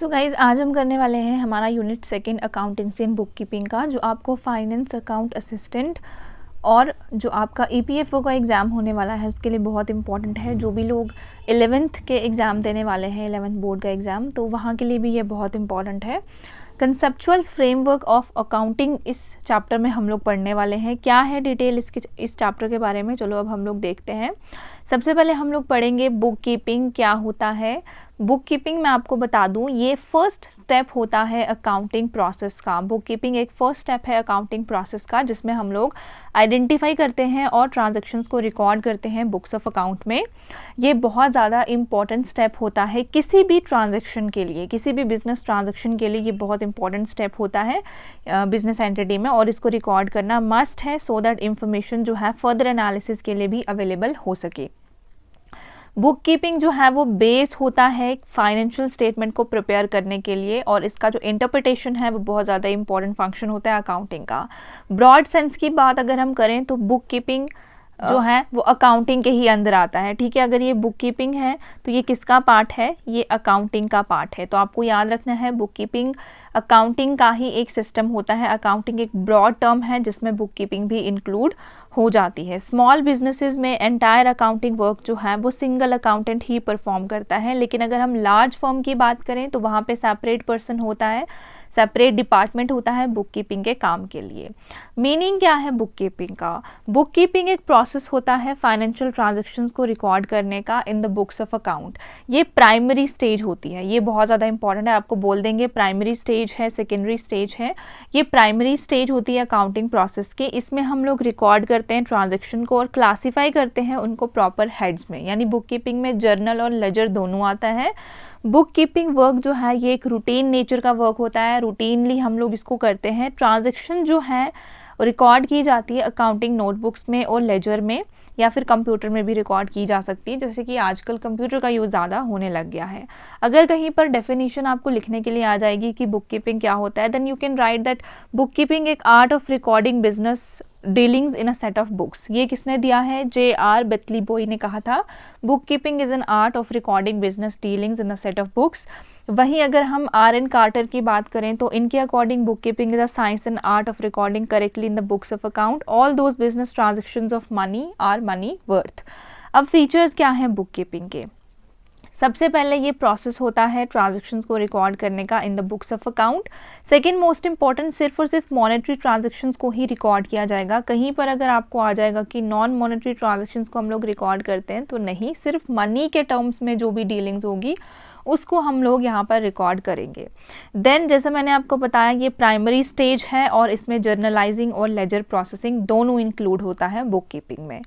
So guys आज हम करने वाले हैं हमारा unit second accountancy and book keeping का, जो आपको फाइनेंस अकाउंट असिस्टेंट और जो आपका ईपीएफओ का एग्ज़ाम होने वाला है उसके लिए बहुत इंपॉर्टेंट है। जो भी लोग 11th के एग्ज़ाम देने वाले हैं, 11th बोर्ड का एग्ज़ाम, तो वहाँ के लिए भी ये बहुत इंपॉर्टेंट है। कंसेप्चुअल फ्रेमवर्क ऑफ अकाउंटिंग इस चैप्टर में हम लोग पढ़ने वाले हैं। क्या है डिटेल इस चैप्टर के बारे में, चलो अब हम लोग देखते हैं। सबसे पहले हम लोग पढ़ेंगे बुक कीपिंग क्या होता है। बुक कीपिंग मैं आपको बता दूं, ये फर्स्ट स्टेप होता है अकाउंटिंग प्रोसेस का। बुक कीपिंग एक फर्स्ट स्टेप है अकाउंटिंग प्रोसेस का, जिसमें हम लोग आइडेंटिफाई करते हैं और ट्रांजैक्शंस को रिकॉर्ड करते हैं बुक्स ऑफ अकाउंट में। ये बहुत ज़्यादा इंपॉर्टेंट स्टेप होता है किसी भी ट्रांजैक्शन के लिए, किसी भी बिजनेस ट्रांजैक्शन के लिए ये बहुत इंपॉर्टेंट स्टेप होता है बिजनेस एंटिटी में, और इसको रिकॉर्ड करना मस्ट है सो दैट इंफॉर्मेशन जो है फर्दर एनालिसिस के लिए भी अवेलेबल हो सके। बुक कीपिंग जो है वो बेस होता है फाइनेंशियल स्टेटमेंट को प्रिपेयर करने के लिए, और इसका जो इंटरप्रिटेशन है वो बहुत ज़्यादा इंपॉर्टेंट फंक्शन होता है अकाउंटिंग का। ब्रॉड सेंस की बात अगर हम करें तो बुक कीपिंग जो है वो अकाउंटिंग के ही अंदर आता है। ठीक है, अगर ये बुक कीपिंग है तो ये किसका पार्ट है, ये अकाउंटिंग का पार्ट है। तो आपको याद रखना है बुक कीपिंग अकाउंटिंग का ही एक सिस्टम होता है। अकाउंटिंग एक ब्रॉड टर्म है जिसमें बुक कीपिंग भी इंक्लूड हो जाती है। स्मॉल बिजनेसेस में एंटायर अकाउंटिंग वर्क जो है वो सिंगल अकाउंटेंट ही परफॉर्म करता है, लेकिन अगर हम लार्ज फर्म की बात करें तो वहाँ पे सेपरेट पर्सन होता है, सेपरेट डिपार्टमेंट होता है बुक कीपिंग के काम के लिए। मीनिंग क्या है बुक कीपिंग का? बुक कीपिंग एक प्रोसेस होता है फाइनेंशियल ट्रांजैक्शंस को रिकॉर्ड करने का इन द बुक्स ऑफ अकाउंट। ये प्राइमरी स्टेज होती है, ये बहुत ज़्यादा इंपॉर्टेंट है, आपको बोल देंगे प्राइमरी स्टेज है, सेकेंडरी स्टेज है। ये प्राइमरी स्टेज होती है अकाउंटिंग प्रोसेस के। इसमें हम लोग रिकॉर्ड करते हैं ट्रांजेक्शन को और क्लासीफाई करते हैं उनको प्रॉपर हेड्स में, यानी बुक कीपिंग में जर्नल और लेजर दोनों आता है। बुक कीपिंग वर्क जो है ये एक रूटीन नेचर का वर्क होता है, रूटीनली हम लोग इसको करते हैं। ट्रांजैक्शन जो है रिकॉर्ड की जाती है अकाउंटिंग नोटबुक्स में और लेजर में, या फिर कंप्यूटर में भी रिकॉर्ड की जा सकती है, जैसे कि आजकल कंप्यूटर का यूज़ ज़्यादा होने लग गया है। अगर कहीं पर डेफिनेशन आपको लिखने के लिए आ जाएगी कि बुक कीपिंग क्या होता है, then you can write that book keeping एक art of recording business dealings in a set of books. ये किसने दिया है? J.R. बेथली बॉय ने कहा था book keeping is an art of recording business dealings in a set of books. वहीं अगर हम R.N. कार्टर की बात करें तो इनके according book keeping is a science and art of recording correctly in the books of account all those business transactions of money or money worth. अब features क्या हैं बुक कीपिंग के? सबसे पहले ये प्रोसेस होता है ट्रांजैक्शंस को रिकॉर्ड करने का इन the books of account. Second most important, सिर्फ और सिर्फ मॉनेटरी ट्रांजैक्शंस को ही रिकॉर्ड किया जाएगा। कहीं पर अगर आपको आ जाएगा कि नॉन मॉनेटरी ट्रांजैक्शंस को हम लोग रिकॉर्ड करते हैं, तो नहीं, सिर्फ मनी के टर्म्स में जो भी डीलिंग्स होगी उसको हम लोग यहाँ पर रिकॉर्ड करेंगे। देन जैसे मैंने आपको बताया ये प्राइमरी स्टेज है और इसमें जर्नलाइजिंग और लेजर प्रोसेसिंग दोनों इंक्लूड होता है बुक कीपिंग में।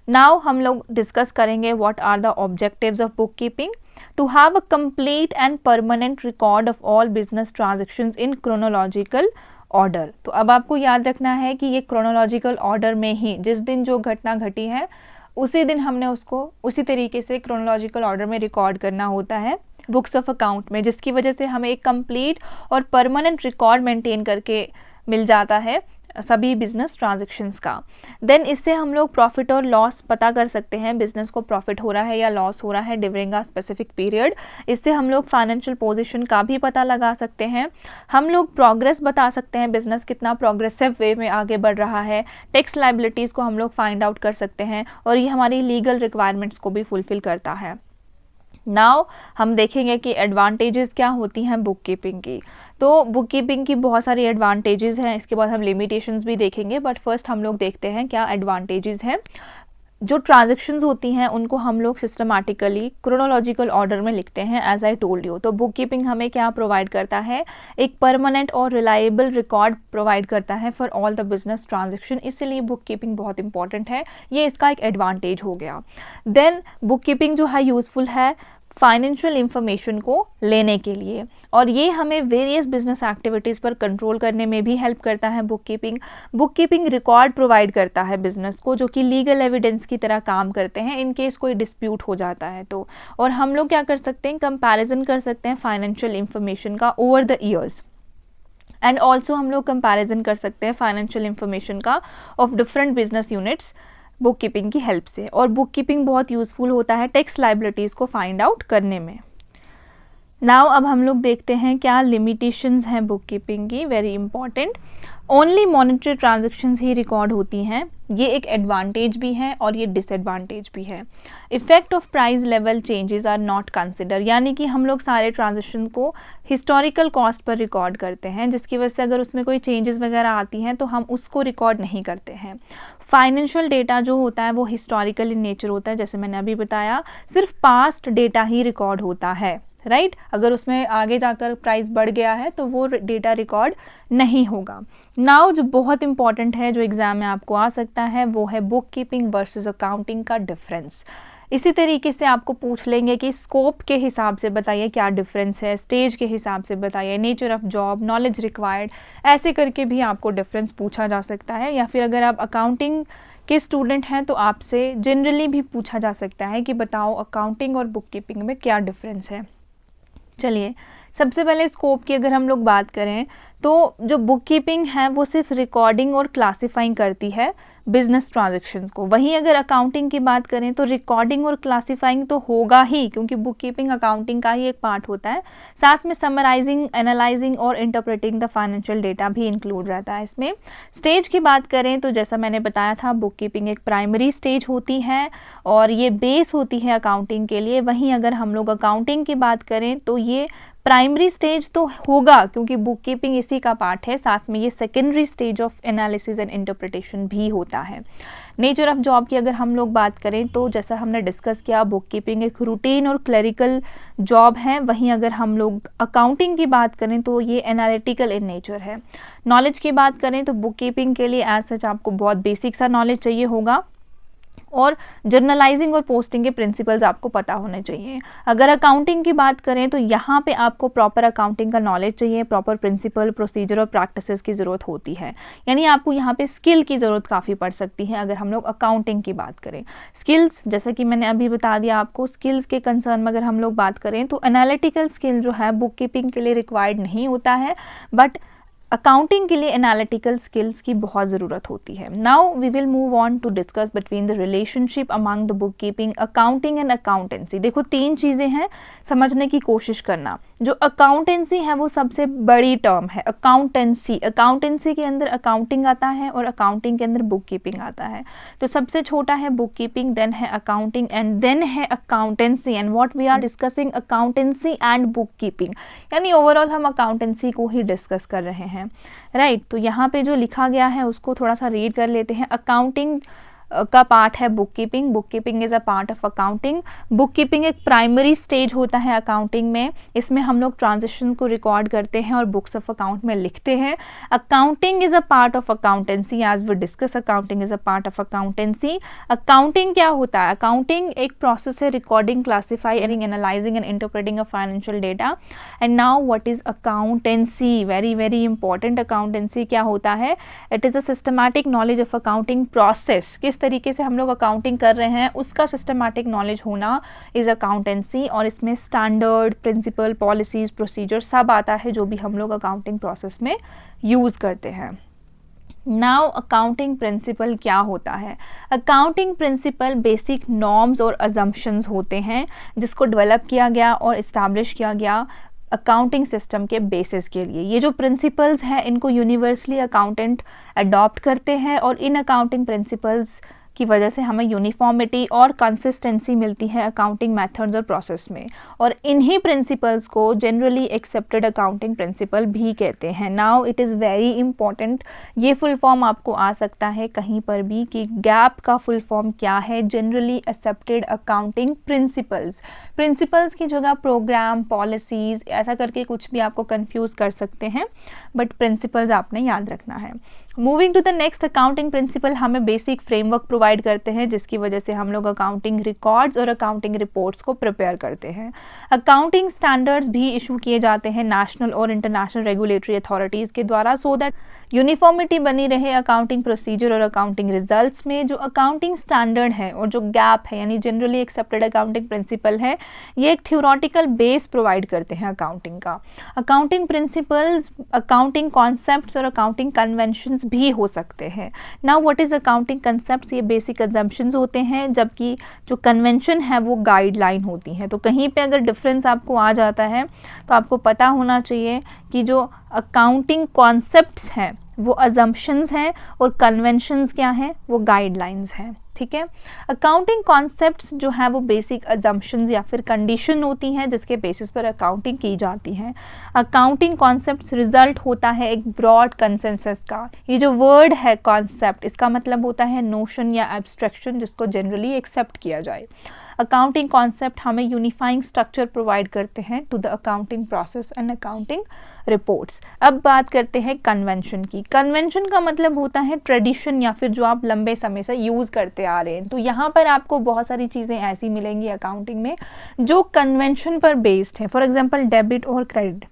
नाउ हम लोग डिस्कस करेंगे what are the objectives of book keeping. To have a complete and permanent record of all business transactions in chronological order. तो अब आपको याद रखना है कि ये क्रोनोलॉजिकल ऑर्डर में ही जिस दिन जो घटना घटी है उसी दिन हमने उसको उसी तरीके से क्रोनोलॉजिकल ऑर्डर में रिकॉर्ड करना होता है बुक्स ऑफ अकाउंट में, जिसकी वजह से हमें एक कंप्लीट और परमानेंट रिकॉर्ड मेंटेन करके मिल जाता है सभी बिजनेस ट्रांजैक्शंस का। देन इससे हम लोग प्रॉफिट और लॉस पता कर सकते हैं, बिजनेस को प्रॉफिट हो रहा है या लॉस हो रहा है ड्यूरिंग अ स्पेसिफिक पीरियड। इससे हम लोग फाइनेंशियल पोजीशन का भी पता लगा सकते हैं। हम लोग प्रोग्रेस बता सकते हैं, बिजनेस कितना प्रोग्रेसिव वे में आगे बढ़ रहा है। टैक्स लायबिलिटीज़ को हम लोग फाइंड आउट कर सकते हैं और ये हमारी लीगल रिक्वायरमेंट्स को भी फुलफिल करता है। नाउ हम देखेंगे कि एडवांटेजेस क्या होती हैं बुक कीपिंग की। तो बुक कीपिंग की बहुत सारी एडवांटेजेस हैं, इसके बाद हम लिमिटेशंस भी देखेंगे, बट फर्स्ट हम लोग देखते हैं क्या एडवांटेजेस हैं। जो ट्रांजैक्शंस होती हैं उनको हम लोग सिस्टमैटिकली क्रोनोलॉजिकल ऑर्डर में लिखते हैं एज आई टोल्ड यू। तो बुक कीपिंग हमें क्या प्रोवाइड करता है? एक परमानेंट और रिलायबल रिकॉर्ड प्रोवाइड करता है for all the business transaction, इसलिए बुक कीपिंग बहुत इंपॉर्टेंट है, ये इसका एक एडवांटेज हो गया। देन बुक कीपिंग जो है यूजफुल है फाइनेंशियल इंफॉर्मेशन को लेने के लिए, और ये हमें वेरियस बिजनेस एक्टिविटीज़ पर कंट्रोल करने में भी हेल्प करता है book keeping. Book keeping record provide करता है बिजनेस को, जो कि लीगल एविडेंस की तरह काम करते हैं इन केस कोई डिस्प्यूट हो जाता है तो। और हम लोग क्या कर सकते हैं? कंपैरिजन कर सकते हैं फाइनेंशियल इंफॉर्मेशन का over the years, and also हम लोग कंपैरिजन कर सकते हैं फाइनेंशियल इंफॉर्मेशन का of different business units book keeping की हेल्प से। और बुक कीपिंग बहुत यूजफुल होता है टैक्स लायबिलिटीज़ को फाइंड आउट करने में। नाउ अब हम लोग देखते हैं क्या लिमिटेशंस हैं बुक कीपिंग की, very important. Only monetary transactions ही रिकॉर्ड होती हैं, ये एक एडवांटेज भी है और ये डिसएडवांटेज भी है। Effect of price level changes are not consider, यानी कि हम लोग सारे ट्रांजेक्शन को हिस्टोरिकल कॉस्ट पर रिकॉर्ड करते हैं, जिसकी वजह से अगर उसमें कोई चेंजेस वगैरह आती हैं तो हम उसको रिकॉर्ड नहीं करते हैं। फाइनेंशियल डेटा जो होता है वो हिस्टोरिकल इन नेचर होता है, जैसे मैंने अभी बताया, सिर्फ पास्ट डेटा ही रिकॉर्ड होता है, राइट अगर उसमें आगे जाकर प्राइस बढ़ गया है तो वो डेटा रिकॉर्ड नहीं होगा। नाउ जो बहुत इंपॉर्टेंट है, जो एग्जाम में आपको आ सकता है, वो है बुक कीपिंग वर्सेस अकाउंटिंग का डिफरेंस। इसी तरीके से आपको पूछ लेंगे कि स्कोप के हिसाब से बताइए क्या डिफरेंस है, स्टेज के हिसाब से बताइए, nature of job, knowledge required, ऐसे करके भी आपको डिफरेंस पूछा जा सकता है। या फिर अगर आप अकाउंटिंग के स्टूडेंट हैं तो आपसे जनरली भी पूछा जा सकता है कि बताओ अकाउंटिंग और बुक कीपिंग में क्या डिफरेंस है। चलिए सबसे पहले स्कोप की अगर हम लोग बात करें तो जो बुक कीपिंग है वो सिर्फ रिकॉर्डिंग और क्लासिफाइंग करती है बिजनेस ट्रांजैक्शंस को। वहीं अगर अकाउंटिंग की बात करें तो रिकॉर्डिंग और क्लासिफाइंग तो होगा ही, क्योंकि बुक कीपिंग अकाउंटिंग का ही एक पार्ट होता है, साथ में समराइजिंग, एनालाइजिंग और इंटरप्रेटिंग द फाइनेंशियल डेटा भी इंक्लूड रहता है इसमें। स्टेज की बात करें तो जैसा मैंने बताया था, बुक कीपिंग एक प्राइमरी स्टेज होती है और ये बेस होती है अकाउंटिंग के लिए। वहीं अगर हम लोग अकाउंटिंग की बात करें तो ये प्राइमरी स्टेज तो होगा क्योंकि बुक कीपिंग इसी का पार्ट है, साथ में ये secondary stage of analysis and interpretation भी होता है। नेचर ऑफ जॉब की अगर हम लोग बात करें तो जैसा हमने डिस्कस किया, बुक कीपिंग एक रूटीन और क्लरिकल जॉब है। वहीं अगर हम लोग अकाउंटिंग की बात करें तो ये एनालिटिकल इन नेचर है। नॉलेज की बात करें तो बुक कीपिंग के लिए एज सच आपको बहुत बेसिक सा नॉलेज चाहिए होगा और जर्नलाइजिंग और पोस्टिंग के प्रिंसिपल्स आपको पता होने चाहिए। अगर अकाउंटिंग की बात करें तो यहाँ पे आपको प्रॉपर अकाउंटिंग का नॉलेज चाहिए, प्रॉपर प्रिंसिपल, प्रोसीजर और प्रैक्टिसेस की ज़रूरत होती है, यानी आपको यहाँ पे स्किल की ज़रूरत काफ़ी पड़ सकती है अगर हम लोग अकाउंटिंग की बात करें। स्किल्स जैसा कि मैंने अभी बता दिया आपको, स्किल्स के कंसर्न में अगर हम लोग बात करें तो एनालिटिकल स्किल जो है बुक कीपिंग के लिए रिक्वायर्ड नहीं होता है, बट अकाउंटिंग के लिए एनालिटिकल स्किल्स की बहुत ज़रूरत होती है। Now we will move on to discuss between the relationship among the book keeping, accounting and accountancy. देखो तीन चीज़ें हैं, समझने की कोशिश करना। जो अकाउंटेंसी है वो सबसे बड़ी टर्म है, अकाउंटेंसी। अकाउंटेंसी के अंदर अकाउंटिंग आता है और अकाउंटिंग के अंदर बुक कीपिंग आता है। तो सबसे छोटा है बुक कीपिंग, देन है अकाउंटिंग एंड देन है accountancy. And what we are discussing accountancy and book keeping, यानी ओवरऑल हम अकाउंटेंसी को ही डिस्कस कर रहे हैं, राइट। तो यहाँ पे जो लिखा गया है उसको थोड़ा सा रीड कर लेते हैं। अकाउंटिंग का पार्ट है book keeping, book keeping is a part of accounting. Book keeping एक प्राइमरी स्टेज होता है अकाउंटिंग में, इसमें हम लोग ट्रांजेक्शन को रिकॉर्ड करते हैं और बुक्स ऑफ अकाउंट में लिखते हैं। Accounting is a part of accountancy, as we discuss accounting is a part of accountancy. Accounting क्या होता है? अकाउंटिंग एक प्रोसेस है recording, classifying, analysing and interpreting of financial data. And now what is accountancy? Very very important. Accountancy क्या होता है? It is a systematic knowledge of accounting process, किस तरीके से हम लोग अकाउंटिंग कर रहे हैं उसका सिस्टमैटिक नॉलेज होना इज अकाउंटेंसी। और इसमें स्टैंडर्ड, प्रिंसिपल, पॉलिसीज, प्रोसीजर सब आता है जो भी हम लोग अकाउंटिंग प्रोसेस में यूज करते हैं। नाउ अकाउंटिंग प्रिंसिपल क्या होता है? अकाउंटिंग प्रिंसिपल बेसिक नॉर्म्स और अजम्पशंस होते हैं जिसको डेवलप किया गया और इस्टेब्लिश किया गया अकाउंटिंग सिस्टम के बेसिस के लिए। ये जो प्रिंसिपल्स हैं इनको यूनिवर्सली अकाउंटेंट अडॉप्ट करते हैं और इन अकाउंटिंग प्रिंसिपल्स की वजह से हमें यूनिफॉर्मिटी और कंसिस्टेंसी मिलती है अकाउंटिंग मेथड्स और प्रोसेस में, और इन्हीं प्रिंसिपल्स को जनरली एक्सेप्टेड अकाउंटिंग प्रिंसिपल भी कहते हैं। Now it is very important, ये फुल फॉर्म आपको आ सकता है कहीं पर भी कि गैप का फुल फॉर्म क्या है? Generally accepted accounting principles. Principles की जगह प्रोग्राम, पॉलिसीज ऐसा करके कुछ भी आपको कंफ्यूज कर सकते हैं, बट प्रिंसिपल्स आपने याद रखना है। Moving to the next, accounting principle हमें बेसिक फ्रेमवर्क प्रोवाइड करते हैं जिसकी वजह से हम लोग अकाउंटिंग रिकॉर्ड्स और अकाउंटिंग रिपोर्ट्स को प्रिपेयर करते हैं। अकाउंटिंग स्टैंडर्ड्स भी इशू किए जाते हैं नेशनल और इंटरनेशनल रेगुलेटरी अथॉरिटीज़ के द्वारा, सो दैट यूनिफॉर्मिटी बनी रहे अकाउंटिंग प्रोसीजर और अकाउंटिंग रिजल्ट्स में। जो अकाउंटिंग स्टैंडर्ड है और जो गैप है यानी जनरली एक्सेप्टेड अकाउंटिंग प्रिंसिपल है, ये एक थ्योरेटिकल बेस प्रोवाइड करते हैं अकाउंटिंग का। अकाउंटिंग प्रिंसिपल्स, अकाउंटिंग कॉन्सेप्ट्स और अकाउंटिंग कन्वेंशंस भी हो सकते हैं। Now what is accounting concepts? ये बेसिक अजम्पशंस होते हैं, जबकि जो कन्वेंशन है वो गाइडलाइन होती है। तो कहीं पे अगर डिफरेंस आपको आ जाता है तो आपको पता होना चाहिए कि जो अकाउंटिंग कॉन्सेप्ट्स हैं वो अजम्पशंस हैं और कन्वेंशंस क्या हैं, वो गाइडलाइंस हैं। ठीक है, अकाउंटिंग कॉन्सेप्ट्स जो है वो बेसिक अजम्पशंस या फिर कंडीशन होती हैं जिसके बेसिस पर अकाउंटिंग की जाती है। अकाउंटिंग कॉन्सेप्ट्स रिजल्ट होता है एक ब्रॉड कंसेंसस का। ये जो वर्ड है कॉन्सेप्ट, इसका मतलब होता है नोशन या एब्स्ट्रैक्शन जिसको जनरली एक्सेप्ट किया जाए। अकाउंटिंग कॉन्सेप्ट हमें यूनिफाइंग स्ट्रक्चर प्रोवाइड करते हैं to the accounting process and accounting reports. अब बात करते हैं कन्वेंशन की। कन्वेंशन का मतलब होता है ट्रेडिशन या फिर जो आप लंबे समय से यूज करते आ रहे हैं। तो यहाँ पर आपको बहुत सारी चीजें ऐसी मिलेंगी अकाउंटिंग में जो कन्वेंशन पर बेस्ड है। फॉर एग्जाम्पल डेबिट और क्रेडिट,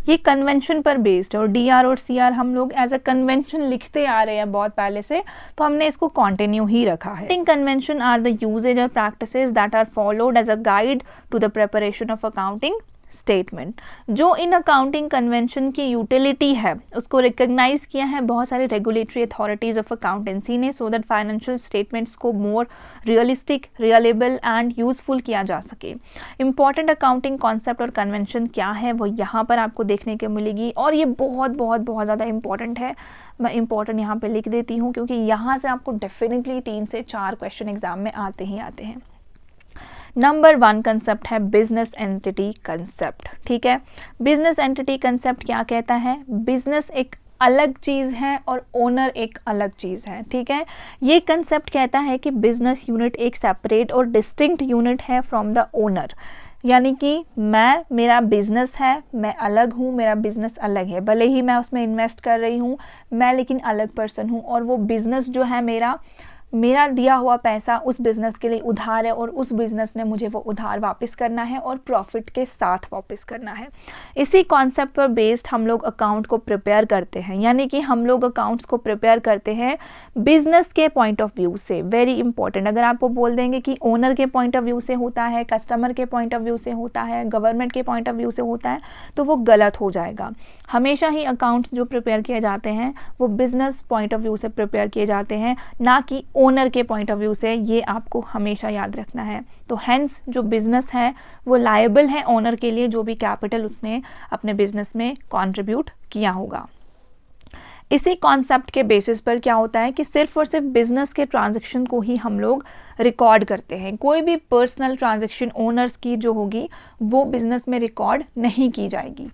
ये कन्वेंशन पर बेस्ड है। और डीआर और सीआर हम लोग एज अ कन्वेंशन लिखते आ रहे हैं बहुत पहले से, तो हमने इसको कंटिन्यू ही रखा है। कन्वेंशन आर द यूजेज और practices that are followed as a guide to the preparation of accounting statement. जो इन अकाउंटिंग कन्वेंशन की यूटिलिटी है उसको रिकॉग्नाइज किया है बहुत सारे रेगुलेटरी अथॉरिटीज ऑफ अकाउंटेंसी ने, सो दैट फाइनेंशियल स्टेटमेंट्स को more realistic, reliable and useful किया जा सके। इंपॉर्टेंट अकाउंटिंग कॉन्सेप्ट और कन्वेंशन क्या है वो यहाँ पर आपको देखने को मिलेगी, और ये बहुत बहुत बहुत ज़्यादा इंपॉर्टेंट है। मैं इंपॉर्टेंट यहाँ पे लिख देती हूँ क्योंकि यहाँ से आपको डेफिनेटली 3 से 4 क्वेश्चन एग्जाम में आते ही आते हैं। नंबर 1 कंसेप्ट है बिजनेस एंटिटी कंसेप्ट। ठीक है, बिजनेस एंटिटी कंसेप्ट क्या कहता है? बिजनेस एक अलग चीज है और ओनर एक अलग चीज है। ठीक है, ये कंसेप्ट कहता है कि बिजनेस यूनिट एक सेपरेट और डिस्टिंक्ट यूनिट है फ्रॉम द ओनर। यानी कि मेरा बिजनेस है, मैं अलग हूँ, मेरा बिजनेस अलग है, भले ही मैं उसमें इन्वेस्ट कर रही हूँ, मैं लेकिन अलग पर्सन हूँ। और वो बिजनेस जो है मेरा दिया हुआ पैसा उस बिजनेस के लिए उधार है और उस बिजनेस ने मुझे वो उधार वापस करना है और प्रॉफिट के साथ वापस करना है। इसी कॉन्सेप्ट पर बेस्ड हम लोग अकाउंट को प्रिपेयर करते हैं, यानी कि हम लोग अकाउंट्स को प्रिपेयर करते हैं बिजनेस के पॉइंट ऑफ व्यू से। वेरी इंपॉर्टेंट, अगर आपको बोल देंगे कि ओनर के पॉइंट ऑफ व्यू से होता है, कस्टमर के पॉइंट ऑफ व्यू से होता है, गवर्नमेंट के पॉइंट ऑफ व्यू से होता है, तो वो गलत हो जाएगा। हमेशा ही अकाउंट्स जो प्रिपेयर किए जाते हैं वो बिजनेस पॉइंट ऑफ व्यू से प्रिपेयर किए जाते हैं, ना कि ओनर के पॉइंट ऑफ व्यू से। ये आपको हमेशा याद रखना है। तो हेंस जो बिजनेस है वो लायबल है ओनर के लिए जो भी कैपिटल उसने अपने बिजनेस में कंट्रीब्यूट किया होगा। इसी कॉन्सेप्ट के बेसिस पर क्या होता है कि सिर्फ और सिर्फ बिजनेस के ट्रांजैक्शन को ही हम लोग रिकॉर्ड करते हैं। कोई भी पर्सनल ट्रांजैक्शन ओनर्स की जो होगी वो बिजनेस में रिकॉर्ड नहीं की जाएगी।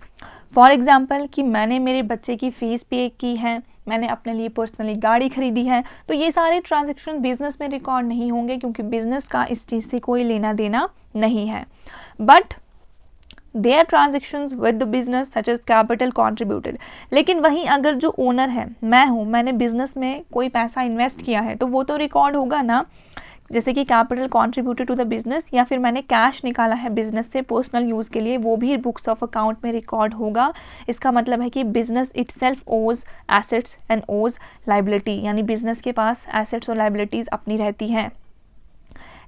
फॉर एग्जाम्पल कि मैंने मेरे बच्चे की फीस पे की है, मैंने अपने लिए पर्सनली गाड़ी खरीदी है, तो ये सारे ट्रांजैक्शन बिजनेस में रिकॉर्ड नहीं होंगे क्योंकि बिजनेस का इस चीज से कोई लेना देना नहीं है। But their transactions with the business such as capital contributed। लेकिन वहीं अगर जो ओनर है मैं हूँ, मैंने बिजनेस में कोई पैसा इन्वेस्ट किया है तो वो तो रिकॉर्ड होगा ना, जैसे कि capital contributed to the business, या फिर मैंने कैश निकाला है बिजनेस से पर्सनल यूज के लिए, वो भी बुक्स ऑफ अकाउंट में रिकॉर्ड होगा। इसका मतलब है कि बिजनेस इटसेल्फ ओज एसेट्स एंड ओज लायबिलिटी, यानी बिजनेस के पास एसेट्स और लायबिलिटीज अपनी रहती हैं।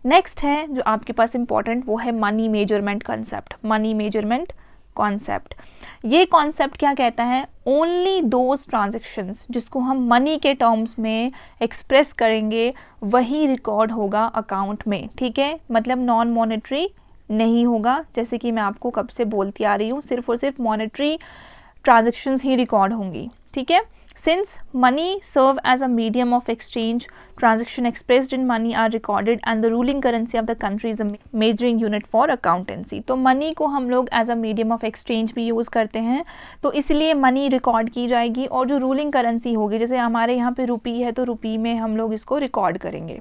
नेक्स्ट है जो आपके पास इंपॉर्टेंट, वो है money measurement concept. Money measurement concept, ये कॉन्सेप्ट क्या कहता है? ओनली दोज ट्रांजैक्शंस जिसको हम मनी के टर्म्स में एक्सप्रेस करेंगे वही रिकॉर्ड होगा अकाउंट में। ठीक है, मतलब नॉन मॉनेटरी नहीं होगा। जैसे कि मैं आपको कब से बोलती आ रही हूँ, सिर्फ और सिर्फ मॉनेटरी ट्रांजैक्शंस ही रिकॉर्ड होंगी। ठीक है, since money serve as a medium of exchange, transaction expressed in money are recorded and the ruling currency of the country is a measuring unit for accountancy। तो मनी को हम लोग as a medium of exchange भी use करते हैं, तो इसलिए money record की जाएगी। और जो रूलिंग करेंसी होगी, जैसे हमारे यहाँ पे रुपी है तो रुपी में हम लोग इसको रिकॉर्ड करेंगे।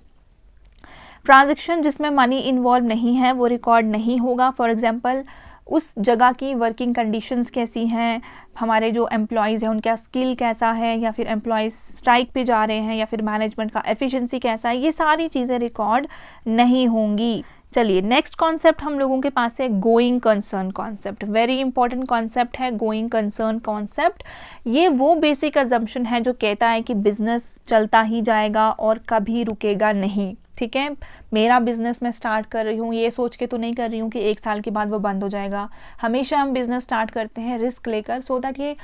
ट्रांजेक्शन जिसमें मनी इन्वॉल्व नहीं है वो रिकॉर्ड नहीं होगा। फॉर एग्जाम्पल उस जगह की वर्किंग कंडीशंस कैसी हैं, हमारे जो एम्प्लॉयज़ हैं उनका स्किल कैसा है, या फिर एम्प्लॉयज़ स्ट्राइक पे जा रहे हैं, या फिर मैनेजमेंट का एफिशिएंसी कैसा है, ये सारी चीज़ें रिकॉर्ड नहीं होंगी। चलिए नेक्स्ट कॉन्सेप्ट हम लोगों के पास है going concern concept. Very important concept है गोइंग कंसर्न कॉन्सेप्ट। ये वो बेसिक अजम्पशन है जो कहता है कि बिजनेस चलता ही जाएगा और कभी रुकेगा नहीं। ठीक है, मेरा बिजनेस मैं स्टार्ट कर रही हूँ ये सोच के तो नहीं कर रही हूँ कि 1 साल के बाद वो बंद हो जाएगा। हमेशा हम बिजनेस स्टार्ट करते हैं रिस्क लेकर, सो दैट ये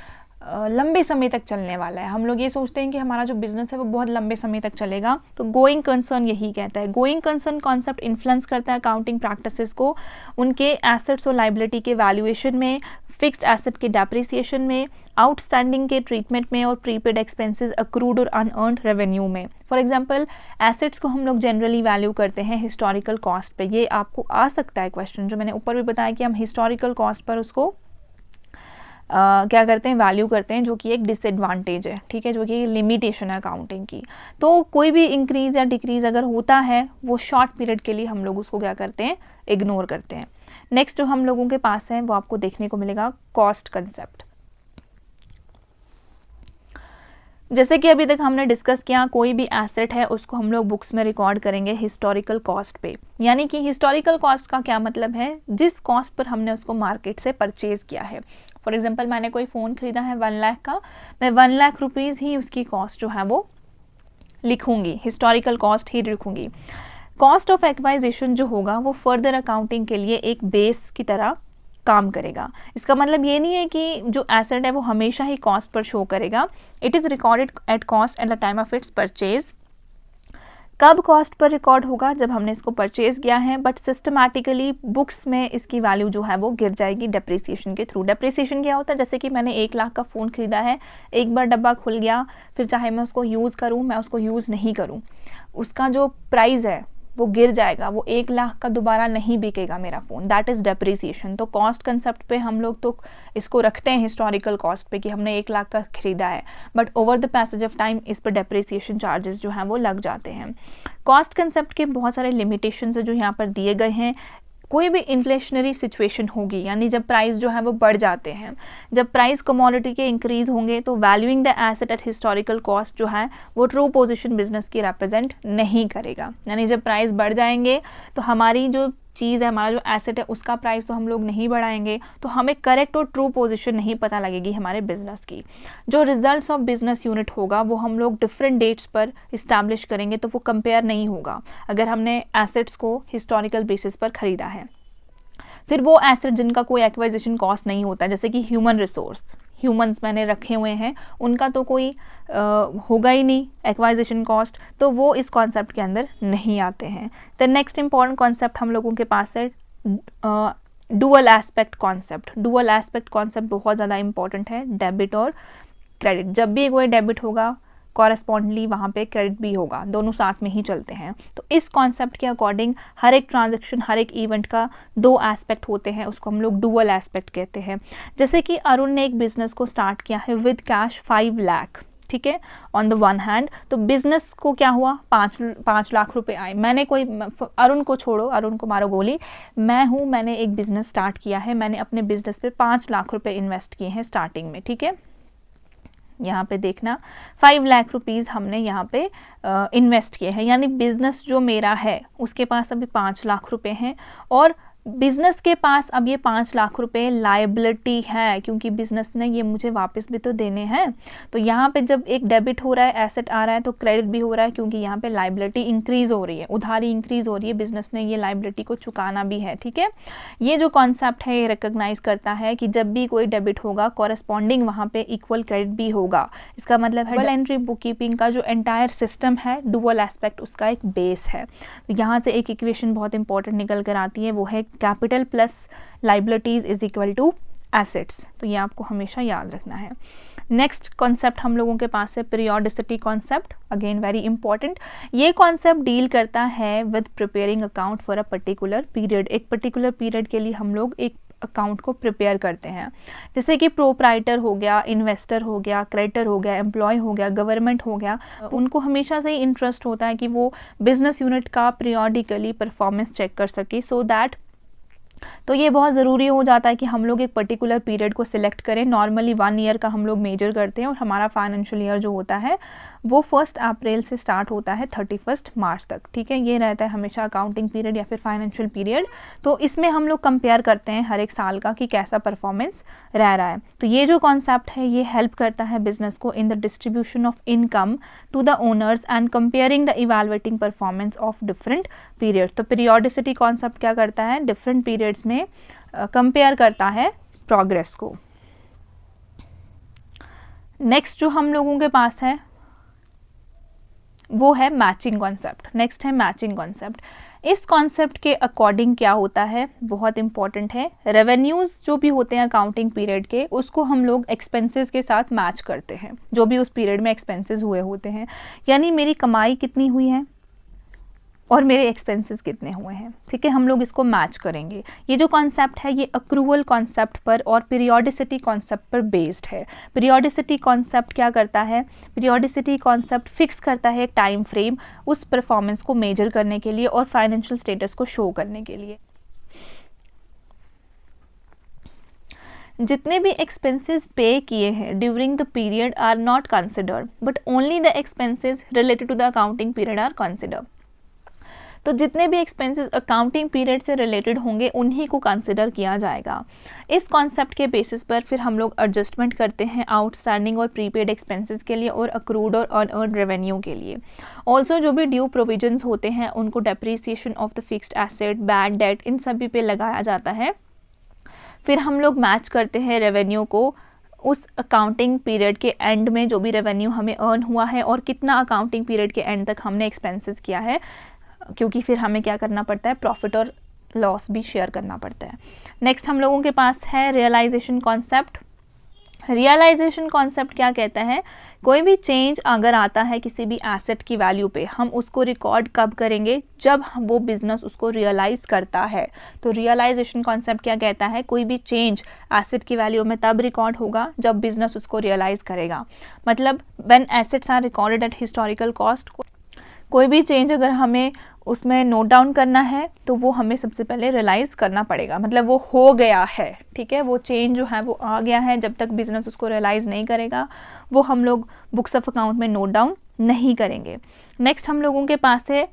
लंबे समय तक चलने वाला है। हम लोग ये सोचते हैं कि हमारा जो बिजनेस है वो बहुत लंबे समय तक चलेगा। तो गोइंग कंसर्न यही कहता है। गोइंग कंसर्न कॉन्सेप्ट इन्फ्लुएंस करता है अकाउंटिंग प्रैक्टिसेस को, उनके एसेट्स और लाइबिलिटी के वैल्यूएशन में, फिक्स्ड एसेट के डेप्रिसिएशन में, आउटस्टैंडिंग के ट्रीटमेंट में और प्रीपेड एक्सपेंसेस, अक्रूड और अनअर्न्ड रेवेन्यू में। फॉर एग्जांपल एसेट्स को हम लोग जनरली वैल्यू करते हैं हिस्टोरिकल कॉस्ट पे। ये आपको आ सकता है क्वेश्चन, जो मैंने ऊपर भी बताया कि हम हिस्टोरिकल कॉस्ट पर उसको क्या करते हैं, वैल्यू करते हैं, जो कि एक डिसएडवांटेज है। ठीक है, जो कि लिमिटेशन है अकाउंटिंग की। तो कोई भी इंक्रीज या डिक्रीज अगर होता है वो शॉर्ट पीरियड के लिए हम लोग उसको क्या करते हैं, इग्नोर करते हैं। नेक्स्ट जो हम लोगों के पास है वो आपको देखने को मिलेगा कॉस्ट कंसेप्ट। जैसे कि अभी तक हमने डिस्कस किया, कोई भी एसेट है उसको हम लोग बुक्स में रिकॉर्ड करेंगे हिस्टोरिकल कॉस्ट पे। यानी कि हिस्टोरिकल कॉस्ट का क्या मतलब है, जिस कॉस्ट पर हमने उसको मार्केट से परचेज किया है। फॉर एग्जांपल मैंने कोई फ़ोन खरीदा है 1 लाख का, मैं 1 लाख रुपीज़ ही उसकी कॉस्ट जो है वो लिखूंगी, हिस्टोरिकल कॉस्ट ही लिखूंगी। कॉस्ट ऑफ एक्वाइजिशन जो होगा वो फर्दर अकाउंटिंग के लिए एक बेस की तरह काम करेगा। इसका मतलब ये नहीं है कि जो एसेट है वो हमेशा ही कॉस्ट पर शो करेगा। It is recorded at cost at the time of its purchase. कब कॉस्ट पर रिकॉर्ड होगा, जब हमने इसको परचेज किया है, बट सिस्टमैटिकली बुक्स में इसकी वैल्यू जो है वो गिर जाएगी डेप्रिसिएशन के थ्रू। डेप्रिसिएशन क्या होता है, जैसे कि मैंने 1 लाख का फ़ोन खरीदा है, एक बार डब्बा खुल गया, फिर चाहे मैं उसको यूज़ करूँ मैं उसको यूज़ नहीं करूँ, उसका जो प्राइस है वो गिर जाएगा, वो 1 लाख का दोबारा नहीं बिकेगा मेरा फ़ोन। That is depreciation. तो कॉस्ट कंसेप्ट पे हम लोग तो इसको रखते हैं हिस्टोरिकल कॉस्ट पे कि हमने 1 लाख का खरीदा है, but over the passage of time इस पर डेप्रिसिएशन चार्जेस जो हैं वो लग जाते हैं। कॉस्ट कंसेप्ट के बहुत सारे लिमिटेशंस है जो यहाँ पर दिए गए हैं। कोई भी इन्फ्लेशनरी सिचुएशन होगी, यानी जब प्राइस जो है वो बढ़ जाते हैं, जब प्राइस कमोडिटी के इंक्रीज होंगे, तो valuing the asset eight historical cost जो है वो ट्रू पोजीशन बिजनेस की रिप्रेजेंट नहीं करेगा। यानी जब प्राइस बढ़ जाएंगे तो हमारी जो चीज़ है, हमारा जो एसेट है, उसका प्राइस तो हम लोग नहीं बढ़ाएंगे, तो हमें करेक्ट और ट्रू पोजीशन नहीं पता लगेगी हमारे बिजनेस की। जो रिजल्ट्स ऑफ बिजनेस यूनिट होगा वो हम लोग डिफरेंट डेट्स पर इस्टेब्लिश करेंगे, तो वो कंपेयर नहीं होगा अगर हमने एसेट्स को हिस्टोरिकल बेसिस पर खरीदा है। फिर वो एसेट जिनका कोई एक्वाइजिशन कॉस्ट नहीं होता, जैसे कि ह्यूमन रिसोर्स, ह्यूमंस मैंने रखे हुए हैं, उनका तो कोई होगा ही नहीं एक्वाइजिशन कॉस्ट, तो वो इस कॉन्सेप्ट के अंदर नहीं आते हैं। द नेक्स्ट इंपॉर्टेंट कॉन्सेप्ट हम लोगों के पास है dual aspect concept. Dual aspect concept बहुत ज़्यादा इंपॉर्टेंट है, डेबिट और क्रेडिट। जब भी कोई डेबिट होगा कॉरेस्पॉन्डली वहाँ पे क्रेडिट भी होगा, दोनों साथ में ही चलते हैं। तो इस कॉन्सेप्ट के अकॉर्डिंग हर एक ट्रांजैक्शन, हर एक इवेंट का 2 एस्पेक्ट होते हैं, उसको हम लोग डुअल एस्पेक्ट कहते हैं। जैसे कि अरुण ने एक बिजनेस को स्टार्ट किया है विद कैश 5 लाख, ठीक है, ऑन द वन हैंड, तो बिजनेस को क्या हुआ, 5 लाख रुपए आए। मैंने कोई, अरुण को छोड़ो, अरुण को मारो गोली, मैं हूँ, मैंने एक बिजनेस स्टार्ट किया है, मैंने अपने बिजनेस पे 5 लाख रुपए इन्वेस्ट किए हैं स्टार्टिंग में। ठीक है, यहाँ पे देखना 5 लाख रुपीज़ हमने यहाँ पे इन्वेस्ट किए हैं, यानी बिजनेस जो मेरा है उसके पास अभी 5 लाख रुपए हैं, और बिजनेस के पास अब ये 5 लाख रुपए लायबिलिटी है, क्योंकि बिजनेस ने ये मुझे वापस भी तो देने हैं। तो यहाँ पे जब एक डेबिट हो रहा है, एसेट आ रहा है, तो क्रेडिट भी हो रहा है, क्योंकि यहाँ पे लायबिलिटी इंक्रीज हो रही है, उधारी इंक्रीज हो रही है, बिजनेस ने ये लायबिलिटी को चुकाना भी है। ठीक है, ये जो कॉन्सेप्ट है ये रिकॉग्नाइज करता है कि जब भी कोई डेबिट होगा कॉरेस्पॉन्डिंग वहाँ पे इक्वल क्रेडिट भी होगा। इसका मतलब है डबल एंट्री बुक कीपिंग का जो एंटायर सिस्टम है, डुअल एस्पेक्ट उसका एक बेस है। तो यहाँ से एक इक्वेशन बहुत इंपॉर्टेंट निकल कर आती है, वो है capital plus liabilities is equal to assets. तो ये आपको हमेशा याद रखना है। नेक्स्ट कॉन्सेप्ट हम लोगों के पास है periodicity concept, again very important. ये कॉन्सेप्ट डील करता है with preparing account for a particular period. एक पर्टिकुलर पीरियड के लिए हम लोग एक अकाउंट को प्रिपेयर करते हैं, जैसे कि प्रोप्राइटर हो गया, इन्वेस्टर हो गया, क्रेडिटर हो गया, एम्प्लॉय हो गया, गवर्नमेंट हो गया। उनको हमेशा से ही इंटरेस्ट होता है कि वो बिजनेस यूनिट का पीरियोडिकली परफॉर्मेंस चेक कर सके, सो दैट, तो ये बहुत ज़रूरी हो जाता है कि हम लोग एक पर्टिकुलर पीरियड को सिलेक्ट करें। नॉर्मली 1 ईयर का हम लोग मेजर करते हैं, और हमारा फाइनेंशियल ईयर जो होता है वो 1 अप्रैल से स्टार्ट होता है 31 मार्च तक, ठीक है। ये रहता है हमेशा अकाउंटिंग पीरियड या फिर फाइनेंशियल पीरियड। तो इसमें हम लोग कंपेयर करते हैं हर एक साल का कि कैसा परफॉर्मेंस रह रहा है। तो ये जो कॉन्सेप्ट है ये हेल्प करता है बिजनेस को in the distribution of income to the owners and comparing the evaluating performance of different period. तो पीरियोडिसिटी कॉन्सेप्ट क्या करता है, डिफरेंट पीरियड्स में कंपेयर करता है प्रोग्रेस को। नेक्स्ट जो हम लोगों के पास है वो है मैचिंग कॉन्सेप्ट। नेक्स्ट है मैचिंग कॉन्सेप्ट। इस कॉन्सेप्ट के अकॉर्डिंग क्या होता है, बहुत इंपॉर्टेंट है, रेवेन्यूज जो भी होते हैं अकाउंटिंग पीरियड के उसको हम लोग एक्सपेंसेस के साथ मैच करते हैं, जो भी उस पीरियड में एक्सपेंसेस हुए होते हैं। यानी मेरी कमाई कितनी हुई है और मेरे एक्सपेंसेस कितने हुए हैं, ठीक है, हम लोग इसको मैच करेंगे। ये जो कॉन्सेप्ट है ये अक्रूवल कॉन्सेप्ट पर और पीरियोडिसिटी कॉन्सेप्ट पर बेस्ड है। पीरियोडिसिटी कॉन्सेप्ट क्या करता है, पीरियोडिसिटी कॉन्सेप्ट फिक्स करता है एक टाइम फ्रेम उस परफॉर्मेंस को मेजर करने के लिए और फाइनेंशियल स्टेटस को शो करने के लिए। जितने भी एक्सपेंसेस पे किए हैं during the period are not considered but only the expenses related to the accounting period are considered. तो जितने भी एक्सपेंसेस अकाउंटिंग पीरियड से रिलेटेड होंगे उन्हीं को कंसिडर किया जाएगा। इस कॉन्सेप्ट के बेसिस पर फिर हम लोग एडजस्टमेंट करते हैं आउटस्टैंडिंग और प्रीपेड एक्सपेंसेस के लिए और अक्रूड और अनअर्न्ड रेवेन्यू के लिए। ऑल्सो जो भी ड्यू प्रोविजंस होते हैं उनको depreciation of the fixed asset, bad debt, इन सभी पे लगाया जाता है। फिर हम लोग मैच करते हैं रेवेन्यू को उस अकाउंटिंग पीरियड के एंड में जो भी रेवेन्यू हमें अर्न हुआ है और कितना अकाउंटिंग पीरियड के एंड तक हमने एक्सपेंसेस किया है, क्योंकि फिर हमें क्या करना पड़ता है, प्रॉफिट और लॉस भी शेयर करना पड़ता है। नेक्स्ट हम लोगों के पास है रियलाइजेशन कॉन्सेप्ट। रियलाइजेशन कॉन्सेप्ट क्या कहता है, कोई भी चेंज अगर आता है किसी भी एसेट की वैल्यू पे हम उसको रिकॉर्ड कब करेंगे, जब वो बिजनेस उसको रियलाइज करता है। तो रियलाइजेशन कॉन्सेप्ट क्या कहता है, कोई भी चेंज एसेट की वैल्यू में तब रिकॉर्ड होगा जब बिजनेस उसको रियलाइज करेगा। मतलब when assets are recorded at historical cost, कोई भी चेंज अगर हमें उसमें नोट डाउन करना है तो वो हमें सबसे पहले रियलाइज करना पड़ेगा, मतलब वो हो गया है, ठीक है, वो चेंज जो है वो आ गया है। जब तक बिजनेस उसको रियलाइज नहीं करेगा वो हम लोग बुक्स ऑफ अकाउंट में नोट डाउन नहीं करेंगे। नेक्स्ट हम लोगों के पास है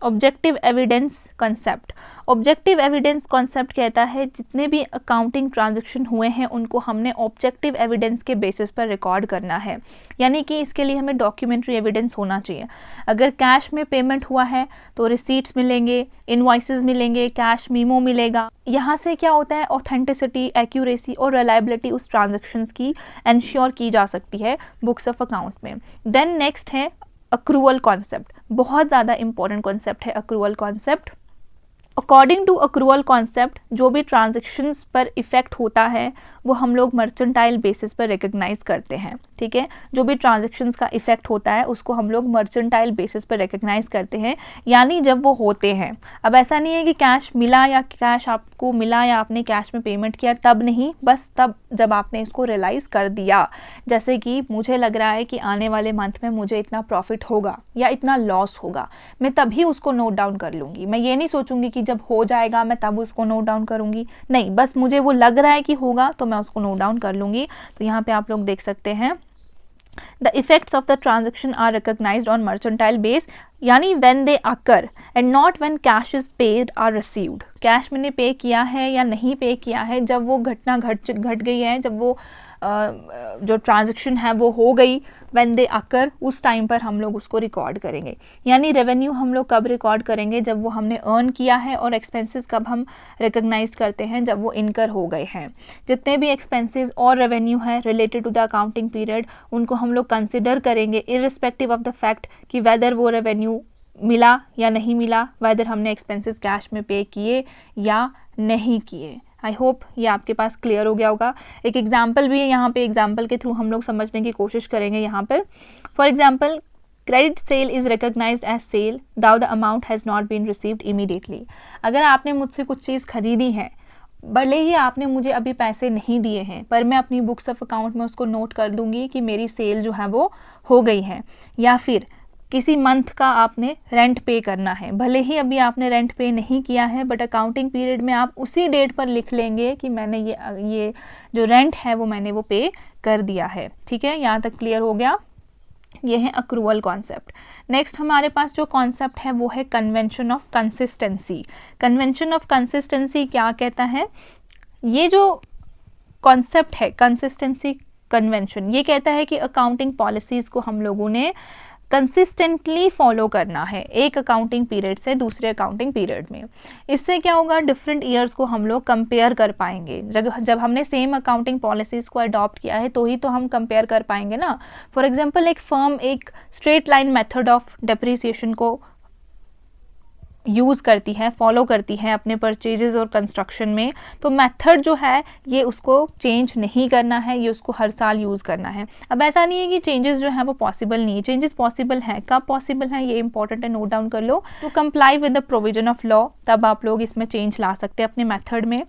objective evidence concept. Objective evidence concept कहता है जितने भी अकाउंटिंग ट्रांजैक्शन हुए हैं उनको हमने ऑब्जेक्टिव एविडेंस के बेसिस पर रिकॉर्ड करना है। यानी कि इसके लिए हमें डॉक्यूमेंट्री एविडेंस होना चाहिए। अगर कैश में पेमेंट हुआ है तो रिसीट्स मिलेंगे, इनवॉइसेस मिलेंगे, कैश मीमो मिलेगा। यहाँ से क्या होता है, ऑथेंटिसिटी, एक्यूरेसी और रिलायबिलिटी उस ट्रांजेक्शन्स की एंश्योर की जा सकती है बुक्स ऑफ अकाउंट में। देन नेक्स्ट है अक्रूवल कॉन्सेप्ट। बहुत ज़्यादा इंपॉर्टेंट कॉन्सेप्ट है accrual concept. According to accrual concept जो भी ट्रांजैक्शंस पर इफेक्ट होता है वो हम लोग मर्चेंटाइल बेसिस पर रिकॉग्नाइज करते हैं, ठीक है। जो भी ट्रांजैक्शंस का इफेक्ट होता है उसको हम लोग मर्चेंटाइल बेसिस पर रिकॉग्नाइज करते हैं, यानी जब वो होते हैं। अब ऐसा नहीं है कि कैश मिला या कैश आपको मिला या आपने कैश में पेमेंट किया तब नहीं, बस तब जब आपने इसको रियलाइज कर दिया। जैसे कि मुझे लग रहा है कि आने वाले मंथ में मुझे इतना प्रॉफिट होगा या इतना लॉस होगा, मैं तभी उसको नोट डाउन कर लूंगी। मैं ये नहीं सोचूंगी कि जब हो जाएगा मैं तब उसको नोट डाउन करूंगी, नहीं, बस मुझे वो लग रहा है कि होगा तो मैं उसको नोट डाउन कर लूंगी। तो यहाँ पे आप लोग देख सकते हैं The effects of the transaction are recognized on mercantile base, यानी when they occur and not when cash is paid or received। Cash मैंने पे किया है या नहीं पे किया है, जब वो घटना घट गई है, जब वो जो ट्रांजैक्शन है वो हो गई, when they occur, उस टाइम पर हम लोग उसको रिकॉर्ड करेंगे। यानी रेवेन्यू हम लोग कब रिकॉर्ड करेंगे, जब वो हमने अर्न किया है, और एक्सपेंसेस कब हम रिकॉग्नाइज करते हैं, जब वो इनकर हो गए हैं। जितने भी एक्सपेंसेस और रेवेन्यू है related to the accounting period उनको हम लोग कंसिडर करेंगे इररिस्पेक्टिव ऑफ द फैक्ट कि वेदर वो रेवेन्यू मिला या नहीं मिला, वेदर हमने एक्सपेंसेस कैश में पे किए या नहीं किए। आई होप ये आपके पास क्लियर हो गया होगा। एक एग्जाम्पल भी है यहाँ पे, एग्जाम्पल के थ्रू हम लोग समझने की कोशिश करेंगे। यहाँ पर for example, credit sale is recognised as sale though the amount has not been received immediately. अगर आपने मुझसे कुछ चीज़ खरीदी है, भले ही आपने मुझे अभी पैसे नहीं दिए हैं, पर मैं अपनी बुक्स ऑफ अकाउंट में उसको नोट कर दूंगी कि मेरी सेल जो है वो हो गई है। या फिर किसी मंथ का आपने रेंट पे करना है, भले ही अभी आपने रेंट पे नहीं किया है, बट अकाउंटिंग पीरियड में आप उसी डेट पर लिख लेंगे कि मैंने ये जो रेंट है वो मैंने वो पे कर दिया है। ठीक है, यहाँ तक क्लियर हो गया। ये है अक्रूवल कॉन्सेप्ट। नेक्स्ट हमारे पास जो कॉन्सेप्ट है वो है convention of consistency. Convention of consistency क्या कहता है? ये जो कॉन्सेप्ट है कंसिस्टेंसी कन्वेंशन, ये कहता है कि अकाउंटिंग पॉलिसीज को हम लोगों ने कंसिस्टेंटली फॉलो करना है एक अकाउंटिंग पीरियड से दूसरे अकाउंटिंग पीरियड में। इससे क्या होगा, डिफरेंट ईयर्स को हम लोग कंपेयर कर पाएंगे। जब हमने सेम अकाउंटिंग पॉलिसीज को अडॉप्ट किया है तो ही तो हम कंपेयर कर पाएंगे ना। फॉर एग्जांपल, एक फर्म एक straight line method of depreciation को यूज़ करती है, फॉलो करती है अपने परचेजेस और कंस्ट्रक्शन में, तो मेथड जो है ये उसको चेंज नहीं करना है, ये उसको हर साल यूज़ करना है। अब ऐसा नहीं है कि चेंजेस जो है वो पॉसिबल नहीं है, चेंजेस पॉसिबल हैं। कब पॉसिबल है ये इंपॉर्टेंट है, नोट डाउन कर लो। To comply with the provision of law, तब आप लोग इसमें चेंज ला सकते हैं अपने मेथड में।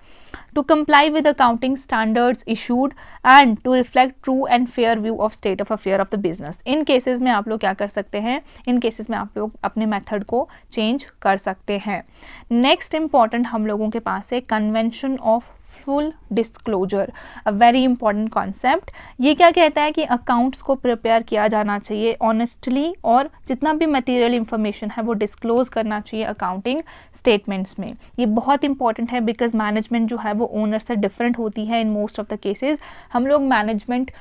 To comply with accounting standards issued and to reflect true and fair view of state of affair of the business. इन केसेस में आप लोग क्या कर सकते हैं, इन केसेस में आप लोग अपने मेथड को चेंज कर सकते हैं। नेक्स्ट इंपॉर्टेंट हम लोगों के पास है convention of full disclosure, a very important concept. ये क्या कहता है कि अकाउंट्स को प्रिपेयर किया जाना चाहिए ऑनेस्टली, और जितना भी मटेरियल इंफॉर्मेशन है वो डिस्क्लोज करना चाहिए अकाउंटिंग स्टेटमेंट्स में। ये बहुत इंपॉर्टेंट है बिकॉज मैनेजमेंट जो है वो ओनर से डिफरेंट होती है। In most of the cases हम लोग मैनेजमेंट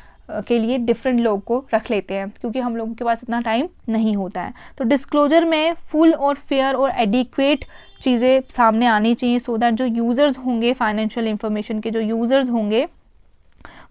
के लिए डिफरेंट लोग को रख लेते हैं क्योंकि हम लोगों के पास इतना टाइम नहीं होता है। तो डिस्क्लोजर में फुल और फेयर और एडिक्वेट चीज़ें सामने आनी चाहिए सो दैट जो यूज़र्स होंगे, फाइनेंशियल इंफॉर्मेशन के जो यूज़र्स होंगे,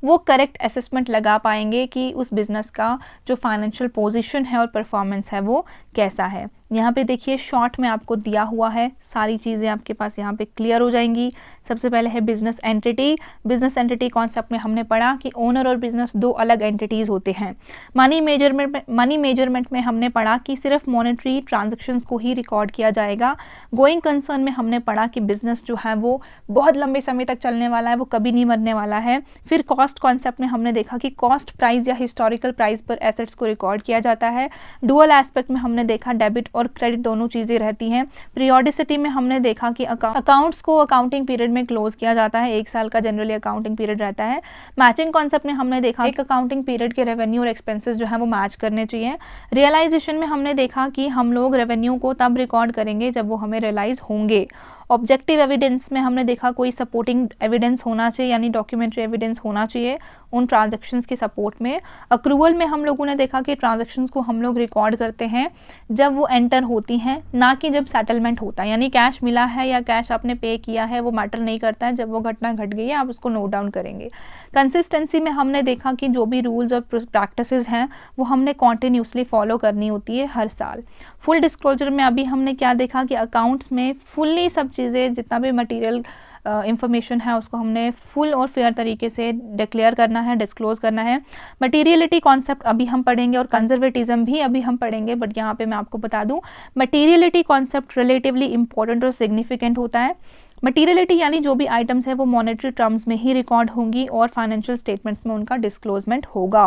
वो करेक्ट असेसमेंट लगा पाएंगे कि उस बिजनेस का जो फाइनेंशियल पोजीशन है और परफॉर्मेंस है वो कैसा है। यहाँ पे देखिए शॉर्ट में आपको दिया हुआ है, सारी चीज़ें आपके पास यहाँ पे क्लियर हो जाएंगी। सबसे पहले है business entity. Business entity concept में हमने पढ़ा कि ओनर और बिजनेस दो अलग एंटिटीज होते हैं। मनी मेजरमेंट में हमने पढ़ा कि सिर्फ मॉनेटरी ट्रांजेक्शन्स को ही रिकॉर्ड किया जाएगा। गोइंग कंसर्न में हमने पढ़ा कि बिजनेस जो है वो बहुत लंबे समय तक चलने वाला है, वो कभी नहीं मरने वाला है। फिर कॉस्ट कॉन्सेप्ट में हमने देखा कि कॉस्ट प्राइस या हिस्टोरिकल प्राइस पर एसेट्स को रिकॉर्ड किया जाता है। डुअल एस्पेक्ट में हमने देखा डेबिट और क्रेडिट दोनों चीजें रहती हैं। पीरियोडिसिटी में हमने देखा कि अकाउंट्स को अकाउंटिंग पीरियड में क्लोज किया जाता है, एक साल का जनरली अकाउंटिंग पीरियड रहता है। मैचिंग कॉन्सेप्ट में हमने देखा एक अकाउंटिंग पीरियड के रेवेन्यू और एक्सपेंसेस जो है वो मैच करने चाहिए। रियलाइजेशन में हमने देखा कि हम लोग रेवेन्यू को तब रिकॉर्ड करेंगे जब वो हमें रियलाइज होंगे। ऑब्जेक्टिव एविडेंस में हमने देखा कोई सपोर्टिंग एविडेंस होना चाहिए, यानी डॉक्यूमेंट्री एविडेंस होना चाहिए उन ट्रांजैक्शंस के सपोर्ट में। अक्रूवल में हम लोगों ने देखा कि ट्रांजैक्शंस को हम लोग रिकॉर्ड करते हैं जब वो एंटर होती हैं, ना कि जब सेटलमेंट होता है। यानी कैश मिला है या कैश आपने पे किया है वो मैटर नहीं करता है, जब वो घटना घट गई है आप उसको नोट डाउन करेंगे। कंसिस्टेंसी में हमने देखा कि जो भी रूल्स और प्रैक्टिसेस हैं वो हमने कॉन्टिन्यूसली फॉलो करनी होती है हर साल। फुल डिस्क्लोजर में अभी हमने क्या देखा कि अकाउंट्स में फुल्ली सब चीज़ें, जितना भी मटेरियल इंफॉर्मेशन है उसको हमने फुल और फेयर तरीके से डिक्लेयर करना है, डिस्क्लोज करना है। मटेरियलिटी कॉन्सेप्ट अभी हम पढ़ेंगे और कंजर्वेटिज्म भी अभी हम पढ़ेंगे, बट यहाँ पे मैं आपको बता दूं मटेरियलिटी कॉन्सेप्ट रिलेटिवली इंपॉर्टेंट और सिग्निफिकेंट होता है। मटीरियलिटी यानी जो भी आइटम्स है वो मॉनेटरी टर्म्स में ही रिकॉर्ड होंगी और फाइनेंशियल स्टेटमेंट्स में उनका डिस्क्लोजमेंट होगा।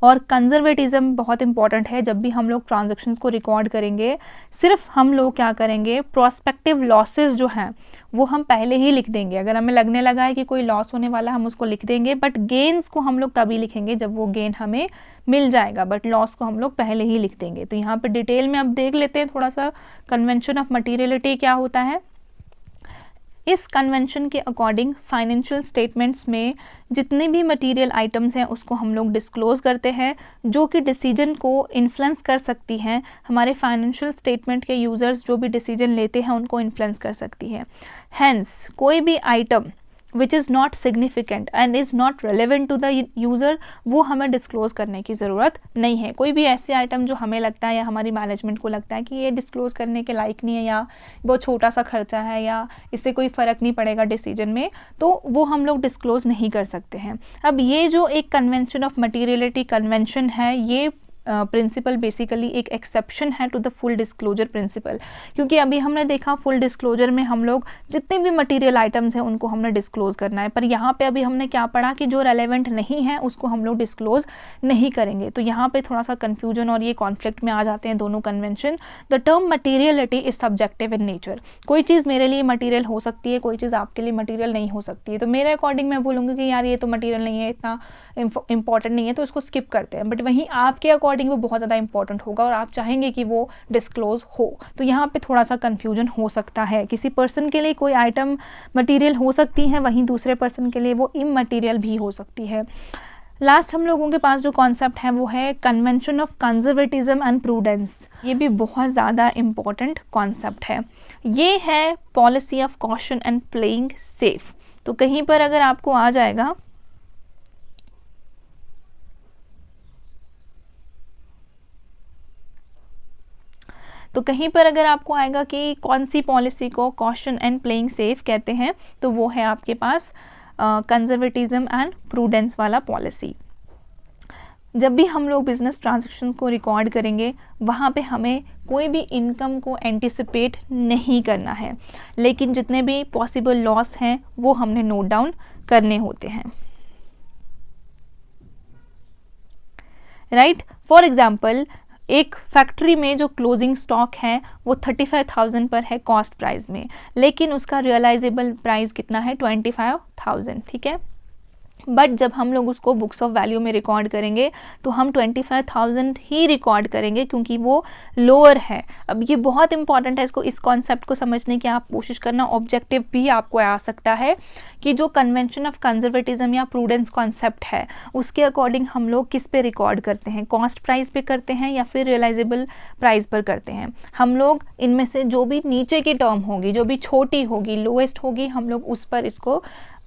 और कंजर्वेटिज्म बहुत इंपॉर्टेंट है, जब भी हम लोग ट्रांजैक्शंस को रिकॉर्ड करेंगे सिर्फ हम लोग क्या करेंगे, प्रोस्पेक्टिव लॉसेस जो हैं वो हम पहले ही लिख देंगे। अगर हमें लगने लगा है कि कोई लॉस होने वाला है हम उसको लिख देंगे, बट गेन्स को हम लोग तभी लिखेंगे जब वो गेन हमें मिल जाएगा, बट लॉस को हम लोग पहले ही लिख देंगे। तो यहाँ पे डिटेल में अब देख लेते हैं थोड़ा सा कन्वेंशन ऑफ मटीरियलिटी क्या होता है। इस कन्वेंशन के अकॉर्डिंग फाइनेंशियल स्टेटमेंट्स में जितने भी मटेरियल आइटम्स हैं उसको हम लोग डिस्क्लोज करते हैं, जो कि डिसीजन को इन्फ्लुएंस कर सकती हैं। हमारे फाइनेंशियल स्टेटमेंट के यूजर्स जो भी डिसीजन लेते हैं उनको इन्फ्लुएंस कर सकती है। हेंस कोई भी item which is not significant and is not relevant to the user वो हमें डिस्क्लोज करने की ज़रूरत नहीं है। कोई भी ऐसे आइटम जो हमें लगता है या हमारी मैनेजमेंट को लगता है कि ये डिस्क्लोज करने के लायक नहीं है या बहुत छोटा सा खर्चा है या इससे कोई फ़र्क नहीं पड़ेगा डिसीजन में, तो वो हम लोग डिस्क्लोज नहीं कर सकते हैं। अब ये जो एक कन्वेंशन ऑफ मटीरियलिटी कन्वेंशन है, ये प्रिंसिपल बेसिकली एक एक्सेप्शन है to the full disclosure principle, क्योंकि अभी हमने देखा फुल डिस्क्लोजर में हम लोग जितने भी मटेरियल आइटम्स हैं उनको हमने डिस्क्लोज करना है, पर यहाँ पे अभी हमने क्या पढ़ा कि जो रेलेवेंट नहीं है उसको हम लोग डिस्क्लोज नहीं करेंगे। तो यहाँ पे थोड़ा सा कंफ्यूजन और ये कॉन्फ्लिक्ट में आ जाते हैं दोनों convention. The term materiality is subjective in nature. कोई चीज़ मेरे लिए मटीरियल हो सकती है, कोई चीज़ आपके लिए मटीरियल नहीं हो सकती है। तो मेरे अकॉर्डिंग मैं बोलूँगी कि यार ये तो मटीरियल नहीं है, इतना इंपॉर्टेंट नहीं है, तो इसको स्किप करते हैं। बट वहीं आपके अकॉर्डिंग अकॉर्डिंग वो बहुत ज़्यादा इंपॉर्टेंट होगा और आप चाहेंगे कि वो डिस्क्लोज हो। तो यहाँ पे थोड़ा सा कन्फ्यूजन हो सकता है, किसी पर्सन के लिए कोई आइटम मटेरियल हो सकती है, वहीं दूसरे पर्सन के लिए वो इममटेरियल भी हो सकती है। लास्ट हम लोगों के पास जो कॉन्सेप्ट है वो है convention of conservatism and prudence. ये भी बहुत ज़्यादा इम्पॉर्टेंट कॉन्सेप्ट है। ये है policy of caution and playing safe. तो कहीं पर अगर आपको आ जाएगा कि कौन सी पॉलिसी को कॉशन एंड प्लेइंग सेफ कहते हैं, तो वो है आपके पास कंजर्वेटिज्म एंड प्रूडेंस वाला पॉलिसी। जब भी हम लोग बिजनेस ट्रांजैक्शंस को रिकॉर्ड करेंगे वहाँ पे हमें कोई भी इनकम को एंटिसिपेट नहीं करना है, लेकिन जितने भी पॉसिबल लॉस हैं वो हमने नोट डाउन करने होते हैं, राइट। फॉर एग्जाम्पल, एक फैक्ट्री में जो क्लोजिंग स्टॉक है वो 35,000 पर है कॉस्ट प्राइस में, लेकिन उसका रियलाइजेबल प्राइस कितना है 25,000, ठीक है। बट जब हम लोग उसको बुक्स ऑफ वैल्यू में रिकॉर्ड करेंगे तो हम 25,000 ही रिकॉर्ड करेंगे क्योंकि वो लोअर है। अब ये बहुत इंपॉर्टेंट है, इस कॉन्सेप्ट को समझने की आप कोशिश करना। ऑब्जेक्टिव भी आपको आ सकता है कि जो कन्वेंशन ऑफ कंजर्वेटिज्म या प्रूडेंस कॉन्सेप्ट है उसके अकॉर्डिंग हम लोग किस पे रिकॉर्ड करते हैं, कॉस्ट प्राइस पे करते हैं या फिर रियलाइजेबल प्राइस पर करते हैं। हम लोग इनमें से जो भी नीचे की टर्म होगी, जो भी छोटी होगी, लोएस्ट होगी, हम लोग उस पर इसको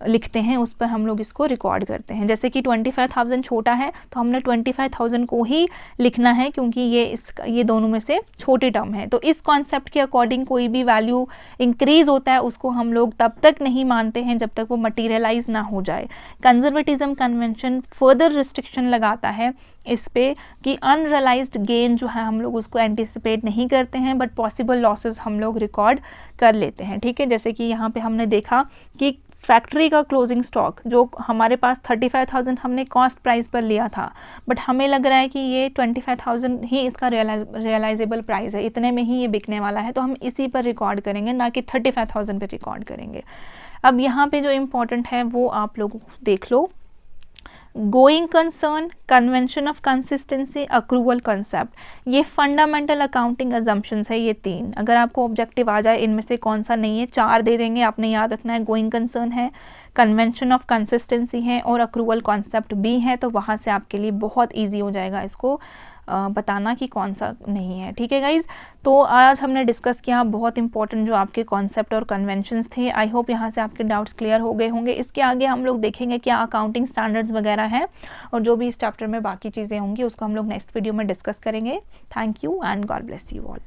लिखते हैं, उस पर हम लोग इसको रिकॉर्ड करते हैं। जैसे कि 25,000 छोटा है तो हमने 25,000 को ही लिखना है क्योंकि ये दोनों में से छोटी टर्म है। तो इस कॉन्सेप्ट के अकॉर्डिंग कोई भी वैल्यू इंक्रीज होता है उसको हम लोग तब तक नहीं मानते हैं जब तक वो मटीरियलाइज ना हो जाए। कंजर्वेटिज्म कन्वेंशन फर्दर रिस्ट्रिक्शन लगाता है इस पे कि अनरियलाइज्ड गेन जो है हम लोग उसको एंटिसिपेट नहीं करते हैं, बट पॉसिबल लॉसेस हम लोग रिकॉर्ड कर लेते हैं, ठीक है। जैसे कि यहाँ पे हमने देखा कि फैक्ट्री का क्लोजिंग स्टॉक जो हमारे पास 35,000 हमने कॉस्ट प्राइस पर लिया था, बट हमें लग रहा है कि ये 25,000 ही इसका रियलाइजेबल प्राइस है, इतने में ही ये बिकने वाला है, तो हम इसी पर रिकॉर्ड करेंगे, ना कि 35,000 पर रिकॉर्ड करेंगे। अब यहाँ पे जो इम्पोर्टेंट है वो आप लोग देख लो, going concern, convention of consistency, accrual concept. ये फंडामेंटल अकाउंटिंग अजम्पशंस है, ये 3। अगर आपको ऑब्जेक्टिव आ जाए इनमें से कौन सा नहीं है, 4 दे देंगे, आपने याद रखना है। गोइंग कंसर्न है, कन्वेंशन ऑफ कंसिस्टेंसी है और अक्रूवल कॉन्सेप्ट भी है, तो वहाँ से आपके लिए बहुत ईजी हो जाएगा इसको बताना कि कौन सा नहीं है, ठीक है गाइज। तो आज हमने डिस्कस किया बहुत इंपॉर्टेंट जो आपके कॉन्सेप्ट और कन्वेंशंस थे। आई होप यहाँ से आपके डाउट्स क्लियर हो गए होंगे। इसके आगे हम लोग देखेंगे क्या अकाउंटिंग स्टैंडर्ड्स वगैरह हैं और जो भी इस चैप्टर में बाकी चीज़ें होंगी उसको हम लोग नेक्स्ट वीडियो में डिस्कस करेंगे। Thank you and God bless you all.